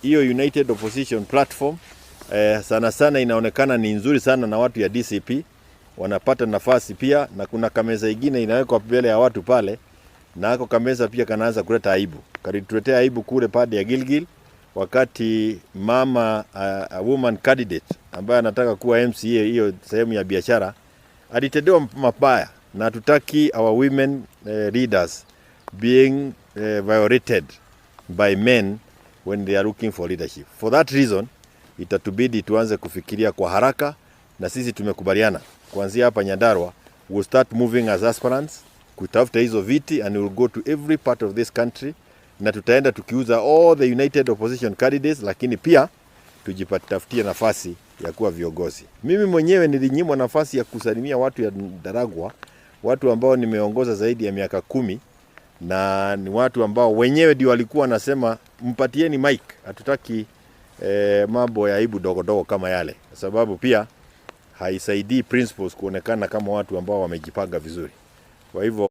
hiyo United Opposition Platform sana sana inaonekana ni nzuri sana na watu ya DCP wanapata nafasi pia, na kuna kameza ingine inawekwa mbele ya watu pale, na hako kameza pia kanaanza kuleta aibu. Kalituletea aibu kule pande ya Gilgil wakati mama a woman candidate ambaye anataka kuwa MCA hiyo sehemu ya biashara alitendewa mabaya, na tutaki our women leaders being violated by men when they are looking for leadership. For that reason itatubidi tuanze kufikiria kwa haraka, na sisi tumekubaliana kuanzia hapa Nyandarua we'll start moving as aspirants kutafuta hizo viti, and we'll go to every part of this country, na tutaenda tukiuza all the United Opposition candidates, lakini pia tujipatafutie nafasi ya kuwa viongozi. Mimi mwenyewe nilinyimwa nafasi ya kusalimia watu ya Ndaragwa, watu ambao nimeongoza zaidi ya miaka 10, na ni watu ambao wenyewe ndio walikuwa nasema mpatieni mic, hatutaki mambo ya aibu dogo kama yale, sababu pia haisaidii principles kuonekana kama watu ambao wamejipanga vizuri. Kwa hivyo